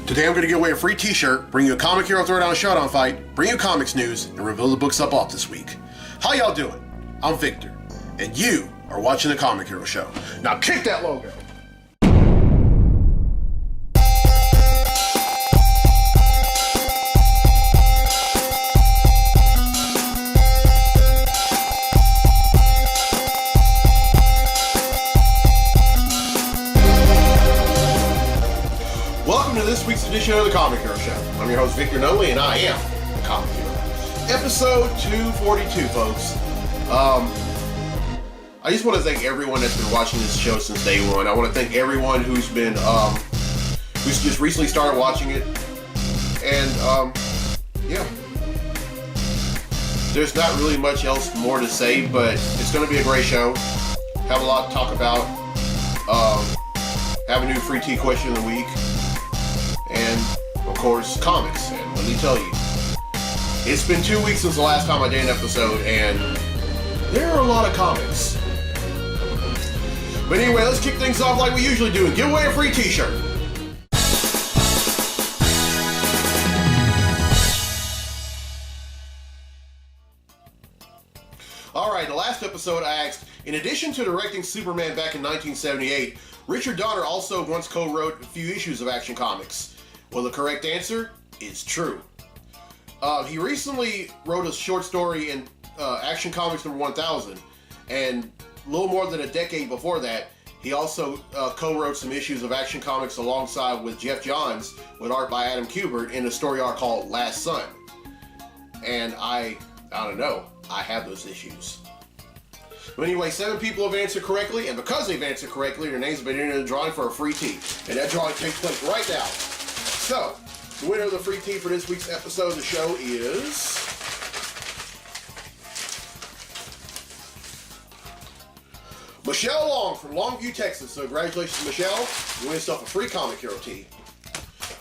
Today I'm going to give away a free t-shirt, bring you a Comic Hero Throwdown Showdown fight, bring you comics news, and reveal the books I bought this week. How y'all doing? I'm Victor, and you are watching the Comic Hero Show. Now kick that logo! Welcome to this week's edition of the Comic Hero Show. I'm your host, Victor Nunley, and I am the Comic Hero. Episode 242, folks. I just want to thank everyone that's been watching this show since day one. I want to thank everyone who's been, who's just recently started watching it. And, yeah. There's not really much else more to say, but it's going to be a great show. Have a lot to talk about. Have a new free tea question of the week. And, of course, comics. And let me tell you, it's been 2 weeks since the last time I did an episode, and there are a lot of comics. But anyway, let's kick things off like we usually do and give away a free t-shirt. Alright, the last episode I asked, in addition to directing Superman back in 1978, Richard Donner also once co-wrote a few issues of Action Comics. Well, the correct answer is true. He recently wrote a short story in Action Comics number 1000, and a little more than a decade before that, he also co-wrote some issues of Action Comics alongside with Jeff Johns, with art by Adam Kubert, in a story arc called Last Son. And I don't know, I have those issues. But anyway, 7 people have answered correctly, and because they've answered correctly, their names have been entered in the drawing for a free tea. And that drawing takes place right now. So, the winner of the free tea for this week's episode of the show is Michelle Long from Longview, Texas. So congratulations, Michelle. You win yourself a free Comic Hero tee.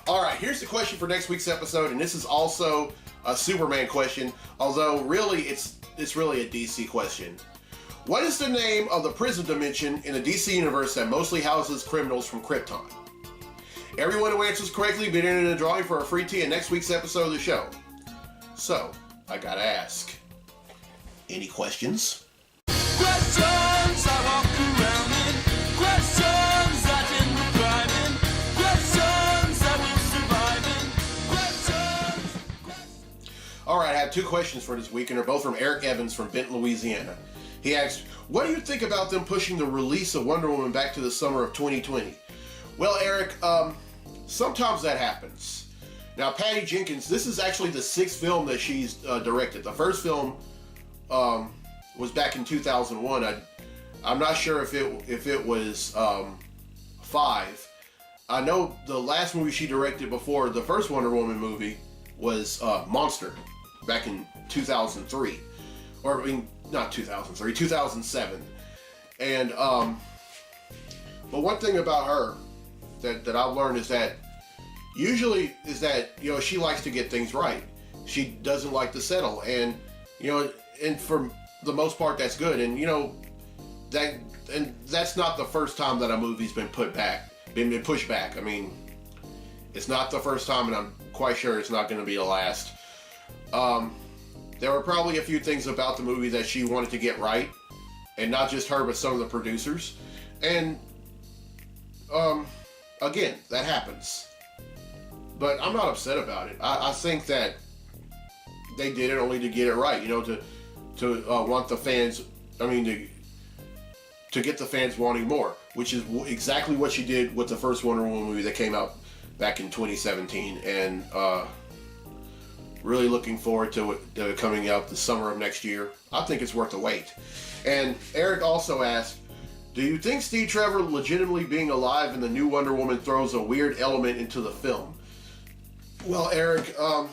Alright, here's the question for next week's episode, and this is also a Superman question, although really it's really a DC question. What is the name of the prison dimension in the DC universe that mostly houses criminals from Krypton? Everyone who answers correctly will be entered in a drawing for a free tea in next week's episode of the show. So, I gotta ask, any questions? Questions I walk around in, questions I didn't thrive in, questions I will survive in, questions. Alright, I have 2 questions for this week, and they're both from Eric Evans from Benton, Louisiana. He asked, what do you think about them pushing the release of Wonder Woman back to the summer of 2020? Well, Eric, sometimes that happens. Now, Patty Jenkins, this is actually the 6th film that she's directed. The first film was back in 2001. I'm not sure if it was 5. I know the last movie she directed before the first Wonder Woman movie was Monster, back in 2003. Or, I mean, not 2003, 2007. And, but one thing about her that I've learned is that usually you know, she likes to get things right. She doesn't like to settle, and you know, and for the most part that's good. And you know, that's not the first time that a movie's been pushed back. I mean, it's not the first time, and I'm quite sure it's not going to be the last. There were probably a few things about the movie that she wanted to get right, and not just her, but some of the producers. And again, that happens. But I'm not upset about it. I think that they did it only to get it right, you know, to want the fans, I mean, to get the fans wanting more, which is exactly what she did with the first Wonder Woman movie that came out back in 2017. And really looking forward to it coming out the summer of next year. I think it's worth the wait. And Eric also asked, do you think Steve Trevor legitimately being alive in the new Wonder Woman throws a weird element into the film? Well, Eric, I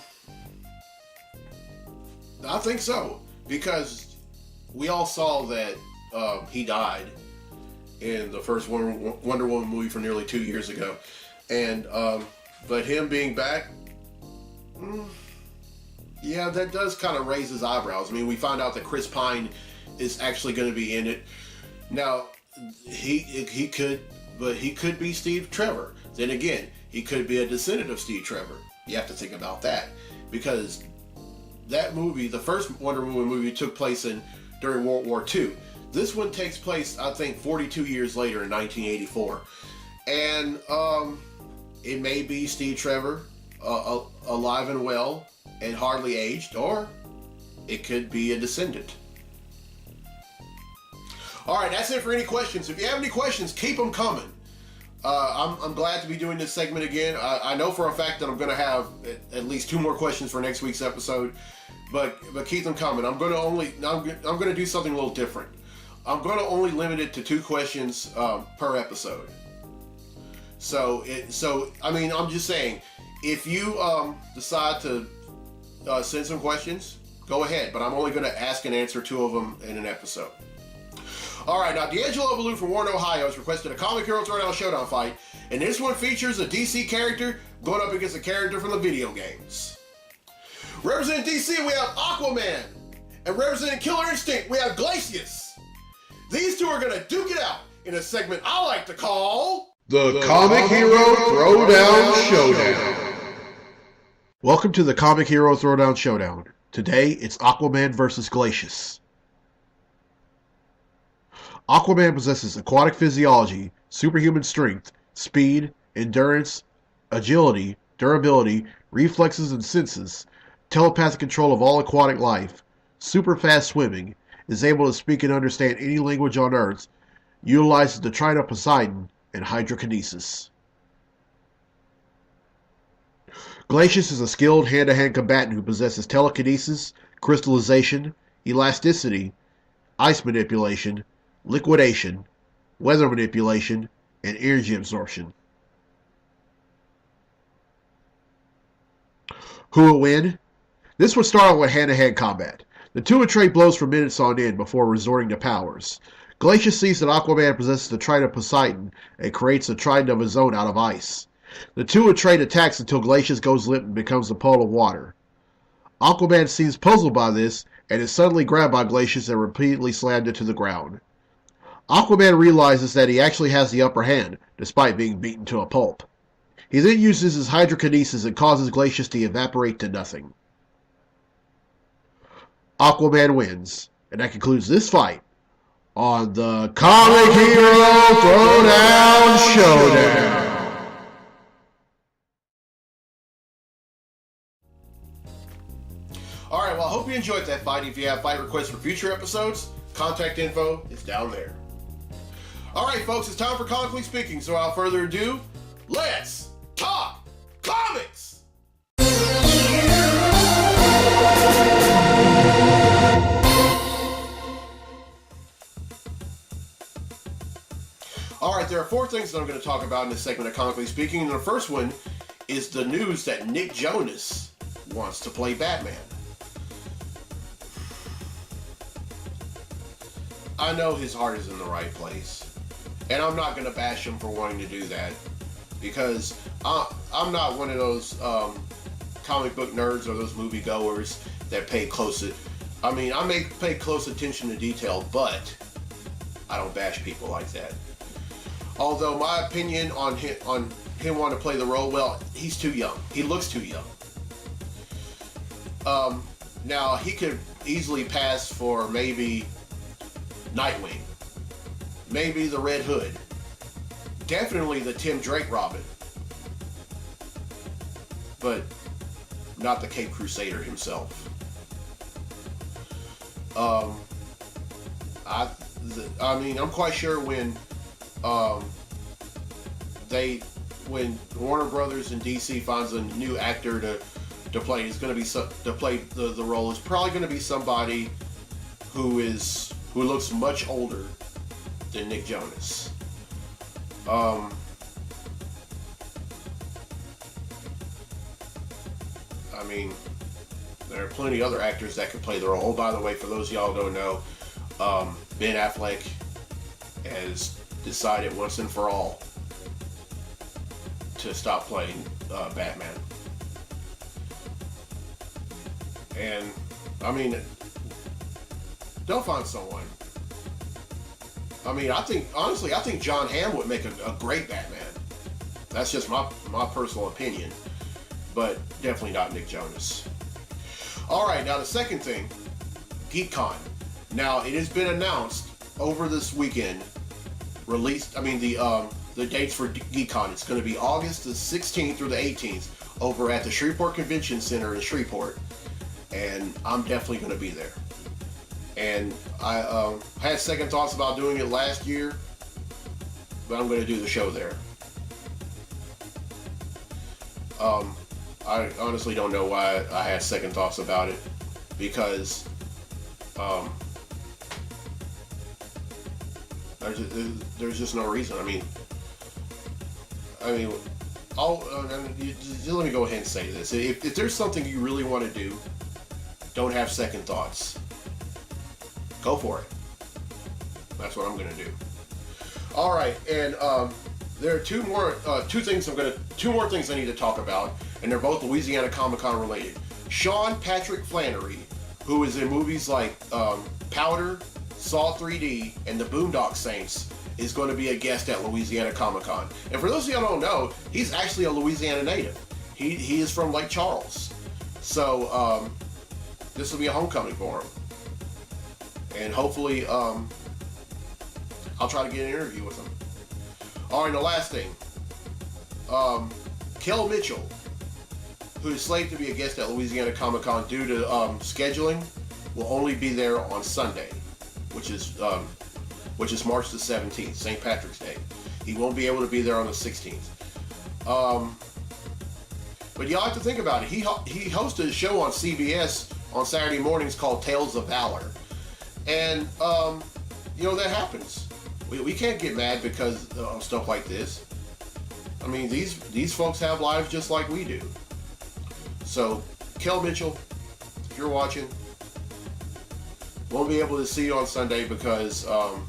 think so, because we all saw that he died in the first Wonder Woman movie from nearly 2 years ago, and but him being back, yeah, that does kind of raise his eyebrows. I mean, we find out that Chris Pine is actually going to be in it. Now, he could be Steve Trevor. Then again, he could be a descendant of Steve Trevor. You have to think about that, because that movie, the first Wonder Woman movie, took place during World War II. This one takes place, I think, 42 years later in 1984. And it may be Steve Trevor, alive and well and hardly aged, or it could be a descendant. All right, that's it for any questions. If you have any questions, keep them coming. I'm glad to be doing this segment again. I know for a fact that I'm going to have at least 2 more questions for next week's episode, but keep them coming. I'm going to do something a little different. I'm going to only limit it to 2 questions per episode. So I mean, I'm just saying, if you decide to send some questions, go ahead. But I'm only going to ask and answer 2 of them in an episode. All right, now D'Angelo Ballou from Warren, Ohio has requested a Comic Hero Throwdown Showdown fight, and this one features a DC character going up against a character from the video games. Representing DC, we have Aquaman, and representing Killer Instinct, we have Glacius. These 2 are going to duke it out in a segment I like to call The Comic Hero Throwdown Showdown. Welcome to the Comic Hero Throwdown Showdown. Today, it's Aquaman versus Glacius. Aquaman possesses aquatic physiology, superhuman strength, speed, endurance, agility, durability, reflexes and senses, telepathic control of all aquatic life, super fast swimming, is able to speak and understand any language on Earth, utilizes the Trident of Poseidon, and hydrokinesis. Glacius is a skilled hand-to-hand combatant who possesses telekinesis, crystallization, elasticity, ice manipulation, liquidation, weather manipulation, and energy absorption. Who will win? This would start out with hand-to-hand combat. The 2 would trade blows for minutes on end before resorting to powers. Glacius sees that Aquaman possesses the Trident of Poseidon and creates a trident of his own out of ice. The 2 would trade attacks until Glacius goes limp and becomes a puddle of water. Aquaman seems puzzled by this and is suddenly grabbed by Glacius and repeatedly slammed into the ground. Aquaman realizes that he actually has the upper hand, despite being beaten to a pulp. He then uses his hydrokinesis and causes Glacius to evaporate to nothing. Aquaman wins, and that concludes this fight on the Comic Hero Throwdown Showdown. Alright, well, I hope you enjoyed that fight. If you have fight requests for future episodes, contact info is down there. Alright, folks, it's time for Comically Speaking, so without further ado, let's talk comics! Alright, there are 4 things that I'm going to talk about in this segment of Comically Speaking, and the first one is the news that Nick Jonas wants to play Batman. I know his heart is in the right place, and I'm not going to bash him for wanting to do that, because I'm not one of those comic book nerds or those moviegoers that pay I may pay close attention to detail, but I don't bash people like that. Although my opinion on him wanting to play the role, well, he's too young. He looks too young. Now, he could easily pass for maybe Nightwing, maybe the Red Hood, definitely the Tim Drake Robin, but not the Cape Crusader himself. I'm quite sure when Warner Brothers and DC finds a new actor to play, it's going to be to play the role is probably going to be somebody who looks much older than Nick Jonas. There are plenty of other actors that could play the role. Oh, by the way, for those of y'all who don't know, Ben Affleck has decided once and for all to stop playing Batman. And, they'll find someone. I think John Hamm would make a great Batman. That's just my personal opinion, but definitely not Nick Jonas. All right, now the second thing, GeekCon. Now it has been announced over this weekend. The dates for GeekCon. It's going to be August the 16th through the 18th over at the Shreveport Convention Center in Shreveport, and I'm definitely going to be there. And I had second thoughts about doing it last year, but I'm going to do the show there. I honestly don't know why I had second thoughts about it, because there's just no reason. I mean, just let me go ahead and say this. If there's something you really want to do, don't have second thoughts. Go for it. That's what I'm going to do. All right, and there are two more things I need to talk about, and they're both Louisiana Comic-Con related. Sean Patrick Flannery, who is in movies like Powder, Saw 3D, and The Boondock Saints, is going to be a guest at Louisiana Comic-Con. And for those of you who don't know, he's actually a Louisiana native. He is from Lake Charles. So this will be a homecoming for him. And hopefully I'll try to get an interview with him. All right, the last thing. Kel Mitchell, who is slated to be a guest at Louisiana Comic-Con due to scheduling, will only be there on Sunday, which is March the 17th, St. Patrick's Day. He won't be able to be there on the 16th. But y'all have to think about it. He hosted a show on CBS on Saturday mornings called Tales of Valor. And, that happens. We can't get mad because of stuff like this. I mean, these folks have lives just like we do. So, Kel Mitchell, if you're watching, won't be able to see you on Sunday because I'm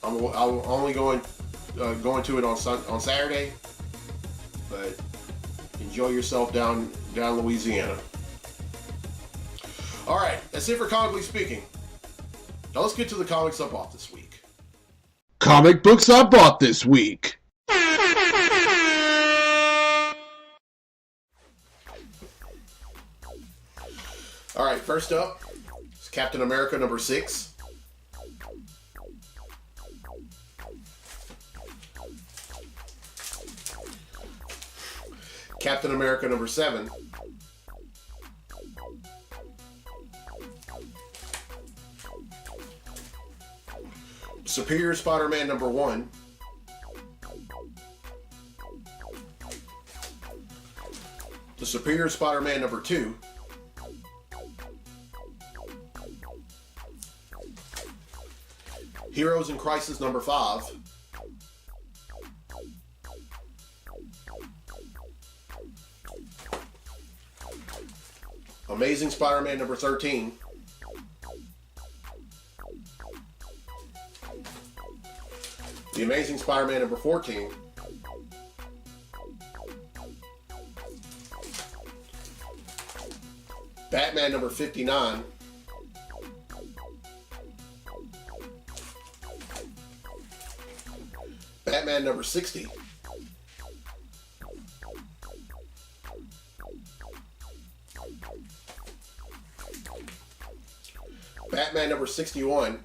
only going to it on Saturday. But enjoy yourself down Louisiana. All right, that's it for Comically Speaking. Now let's get to the comics I bought this week. Comic books I bought this week. All right, first up is Captain America number 6. Captain America number 7. Superior Spider-Man number 1. The Superior Spider-Man number 2. Heroes in Crisis number 5. Amazing Spider-Man number 13. The Amazing Spider-Man number 14. Batman number 59. Batman number 60. Batman number 61.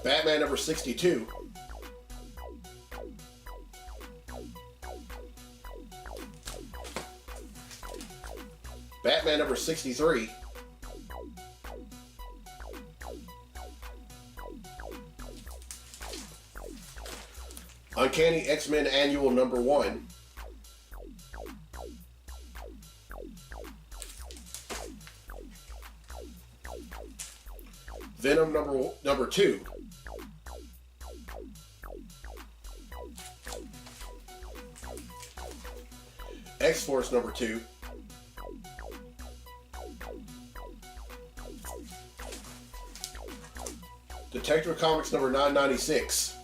Batman number 62. Batman number 63. Uncanny X-Men Annual number 1. Venom number 2. X-Force number 2. Detective Comics number 996.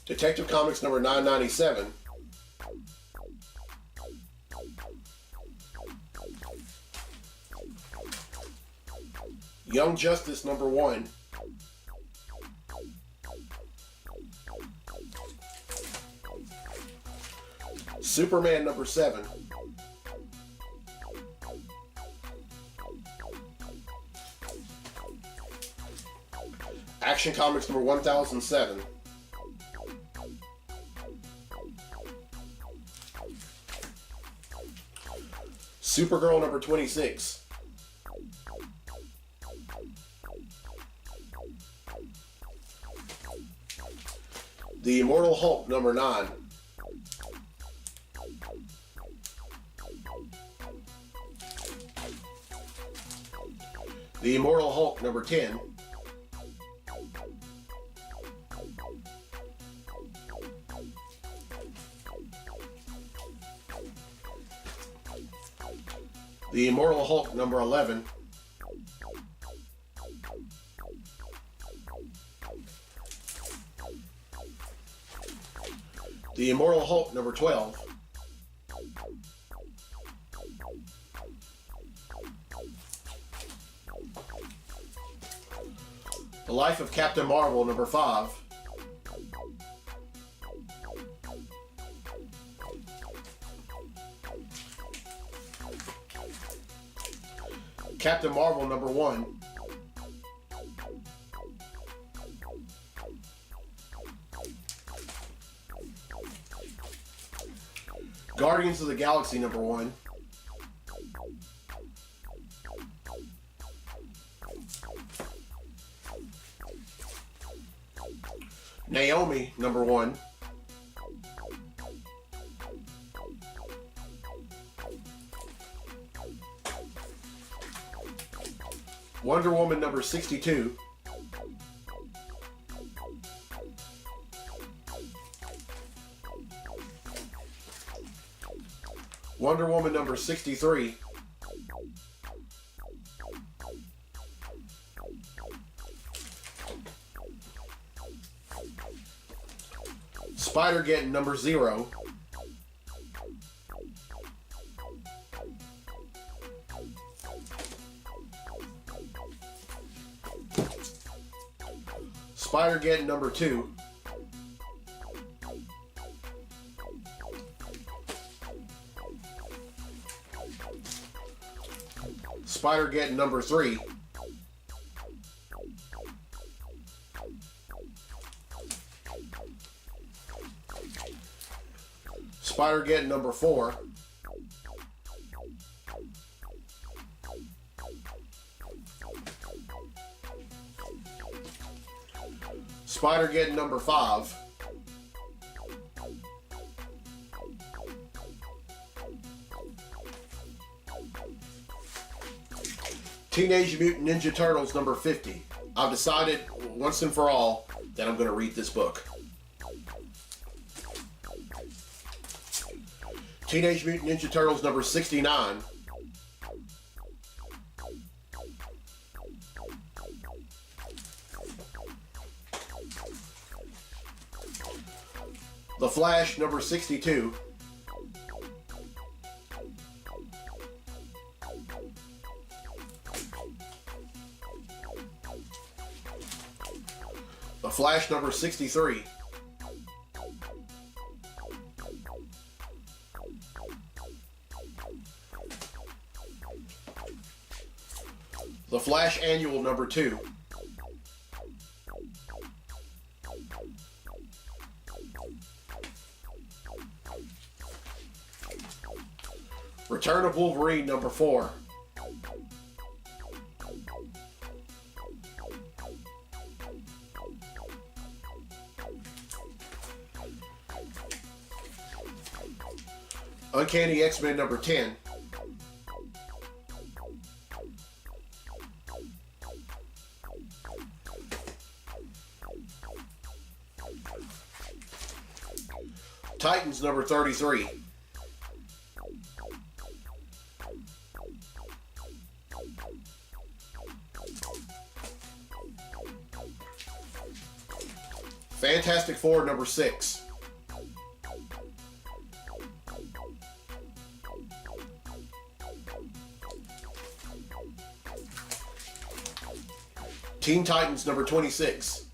Detective Comics number 997. Young Justice number 1. Superman number 7. Action Comics number 1007. Supergirl number 26. The Immortal Hulk number 9. The Immortal Hulk number 10. The Immortal Hulk number 11. The Immortal Hulk number 12. The Life of Captain Marvel number 5. Captain Marvel number 1. Guardians of the Galaxy number 1. Naomi number 1. Wonder Woman number 62. Wonder Woman number 63. Spider-Geddon number 0. Spider-Geddon number 2. Spider-Geddon number 3. Spider-Geddon number 4. Spider-Geddon number 5. Teenage Mutant Ninja Turtles number 50. I've decided once and for all that I'm going to read this book. Teenage Mutant Ninja Turtles number 69. The Flash number 62. The Flash number 63. The Flash Annual number 2. Return of Wolverine number 4. Uncanny X-Men number 10. Titans number 33. Fantastic Four number 6. Teen Titans number 26.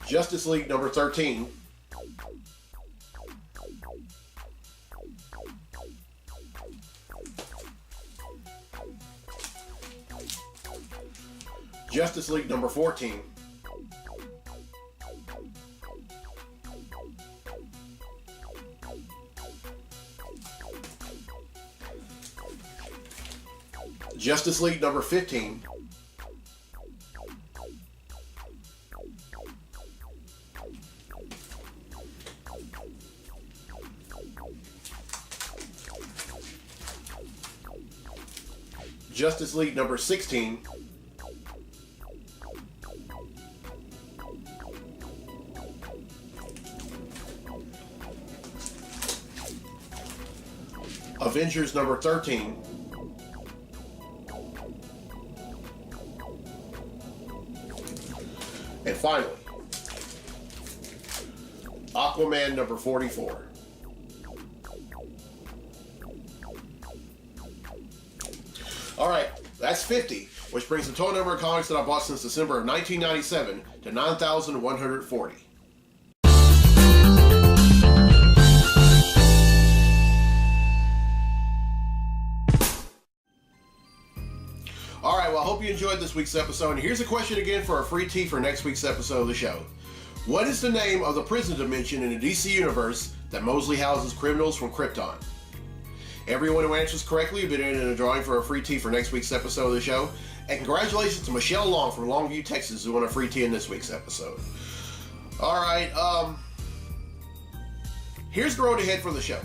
Justice League number 13. Justice League number 14. Justice League number 15. Justice League number 16. Avengers number 13. And finally, Aquaman number 44. All right, that's 50, which brings the total number of comics that I bought since December of 1997 to 9,140. All right, well, I hope you enjoyed this week's episode. And here's a question again for a free tee for next week's episode of the show. What is the name of the prison dimension in the DC universe that mostly houses criminals from Krypton? Everyone who answers correctly will be entered in a drawing for a free tee for next week's episode of the show. And congratulations to Michelle Long from Longview, Texas, who won a free tee in this week's episode. All right, here's the road ahead for the show.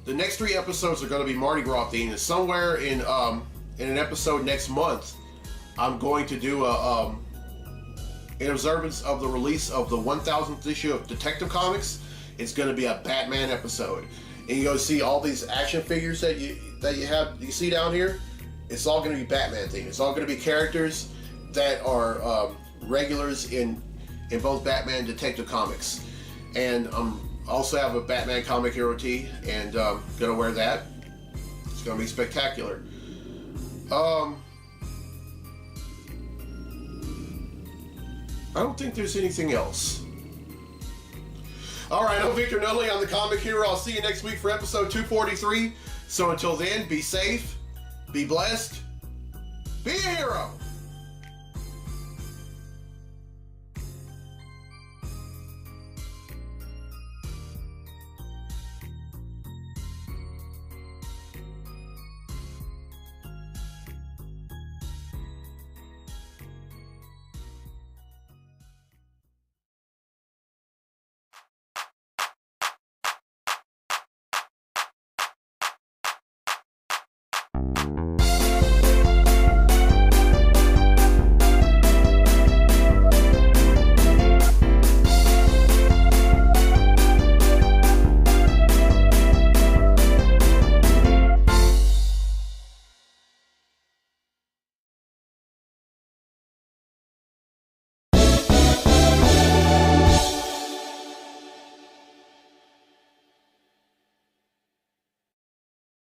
The next 3 episodes are going to be Mardi Gras themed. And somewhere in an episode next month, I'm going to do in observance of the release of the 1000th issue of Detective Comics. It's going to be a Batman episode. And you're going to see all these action figures that you see down here. It's all going to be Batman themed. It's all going to be characters that are regulars in both Batman and Detective Comics. And also have a Batman comic hero tee, and going to wear that. It's going to be spectacular. I don't think there's anything else. All right, I'm Victor Nutley. I'm the Comic Hero. I'll see you next week for episode 243. So until then, be safe, be blessed, be a hero.